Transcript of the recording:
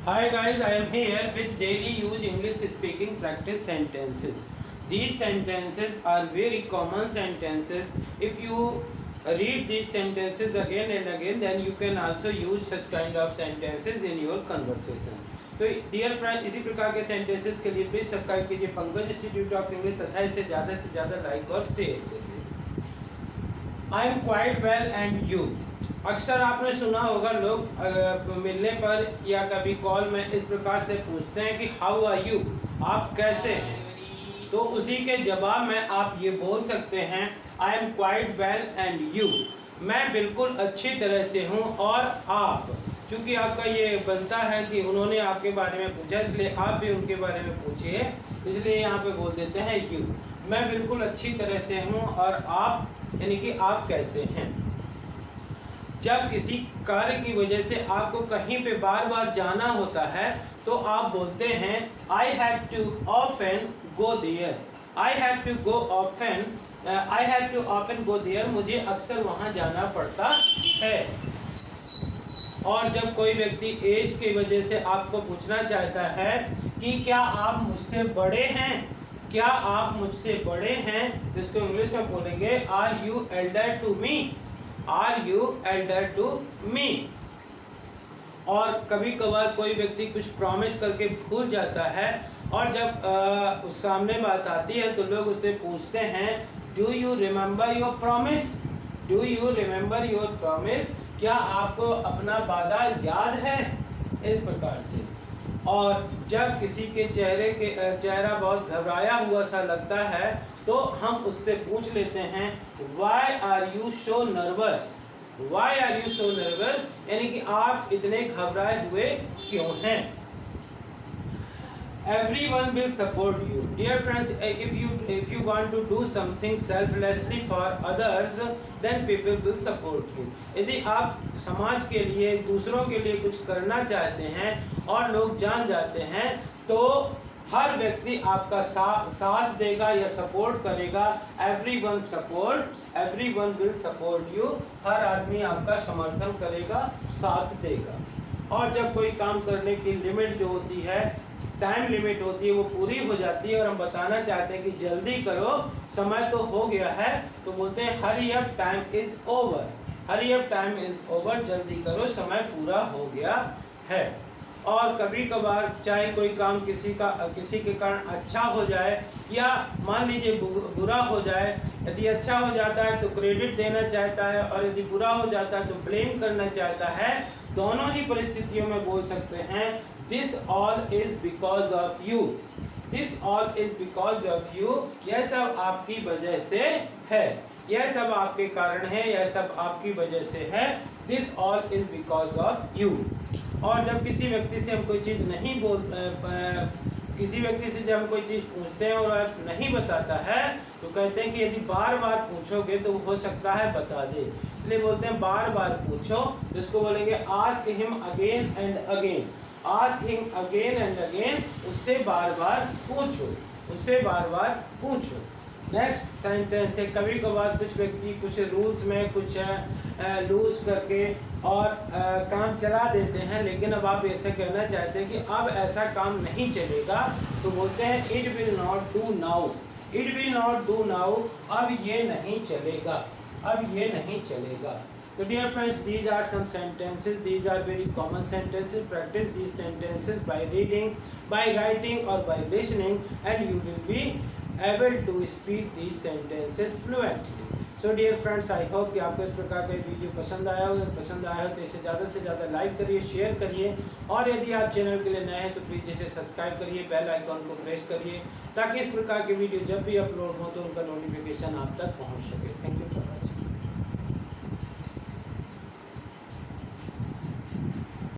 Hi guys, I am here with daily use English speaking practice sentences. These sentences are very common sentences. If you read these sentences again and again, then you can also use such kind of sentences in your conversation. तो dear friend, इसी प्रकार के sentences के लिए please subscribe कीजिए Pankaj institute of English तथा इसे ज़्यादा से ज़्यादा लाइक और शेयर करिए। I am quite well and you. अक्सर आपने सुना होगा लोग मिलने पर या कभी कॉल में इस प्रकार से पूछते हैं कि हाउ आर यू, आप कैसे हैं। तो उसी के जवाब में आप ये बोल सकते हैं I am quite well and you, मैं बिल्कुल अच्छी तरह से हूँ और आप। क्योंकि आपका ये बनता है कि उन्होंने आपके बारे में पूछा, इसलिए आप भी उनके बारे में पूछिए, इसलिए यहाँ पे बोल देते हैं यू। मैं बिल्कुल अच्छी तरह से हूँ और आप, यानी कि आप कैसे हैं। जब किसी कार्य की वजह से आपको कहीं पे बार बार जाना होता है तो आप बोलते हैं I have to often go there. I have to go often, I have to often go there, मुझे अक्सर वहाँ जाना पड़ता है। और जब कोई व्यक्ति एज की वजह से आपको पूछना चाहता है कि क्या आप मुझसे बड़े हैं, क्या आप मुझसे बड़े हैं, तो इसको इंग्लिश में बोलेंगे are you elder to me, are you elder to me. और कभी कभार कोई व्यक्ति कुछ प्रॉमिस करके भूल जाता है और जब उस सामने बात आती है तो लोग उससे पूछते हैं do you remember your promise, do you remember your promise, क्या आपको अपना वादा याद है, इस प्रकार से। और जब किसी के चेहरा बहुत घबराया हुआ सा लगता है तो हम उससे पूछ लेते हैं why are you so nervous, why are you so nervous, यानी कि आप इतने घबराए हुए क्यों हैं। Everyone will support you. Dear friends, if you want to do something selflessly for others, then people will support you. यदि आप समाज के लिए, दूसरों के लिए कुछ करना चाहते हैं और लोग जान जाते हैं तो हर व्यक्ति आपका साथ देगा या सपोर्ट करेगा। Everyone support, everyone will support you. हर आदमी आपका समर्थन करेगा, साथ देगा। और जब कोई काम करने की लिमिट जो होती है, टाइम लिमिट होती है, वो पूरी हो जाती है और हम बताना चाहते हैं कि जल्दी करो, समय तो हो गया है, तो बोलते हैं hurry up time is over, hurry up time is over, जल्दी करो, समय पूरा हो गया है। और कभी कभार चाहे कोई काम किसी के कारण अच्छा हो जाए या मान लीजिए बुरा हो जाए, यदि अच्छा हो जाता है तो क्रेडिट देना चाहता है और यदि बुरा हो जाता है तो ब्लेम करना चाहता है। दोनों ही परिस्थितियों में बोल सकते हैं this all is because of you, this all is because of you, यह सब आपकी वजह से है, यह सब आपके कारण है, यह सब आपकी वजह से है, this all is because of you. और जब किसी व्यक्ति से हम कोई चीज़ नहीं किसी व्यक्ति से जब हम कोई चीज़ पूछते हैं और आप नहीं बताता है तो कहते हैं कि यदि बार बार पूछोगे तो हो सकता है बता दे, इसलिए बोलते हैं बार बार पूछो, तो इसको बोलेंगे ask him again and again, ask him again and again, उससे बार बार पूछो, उससे बार बार पूछो। नेक्स्ट सेंटेंस है कभी कभार कुछ व्यक्ति कुछ रूल्स में कुछ लूज करके और काम चला देते हैं, लेकिन अब आप ऐसे कहना चाहते हैं कि अब ऐसा काम नहीं चलेगा, तो बोलते हैं it will not do now, it will not do now, अब ये नहीं चलेगा, अब ये नहीं चलेगा। So dear friends, these are some sentences, these are very common sentences. Practice these sentences by reading, by writing or by listening and you will be able to speak these sentences fluently. So dear friends, I hope कि आपको इस प्रकार का video पसंद आया हो तो इसे ज़्यादा से ज़्यादा लाइक करिए, शेयर करिए और यदि आप चैनल के लिए नए हैं तो प्लीज़ इसे सब्सक्राइब करिए, बेल आइकॉन को प्रेस करिए ताकि इस प्रकार के वीडियो जब भी अपलोड हो तो उनका नोटिफिकेशन आप तक पहुँच सके। Thank you for watching.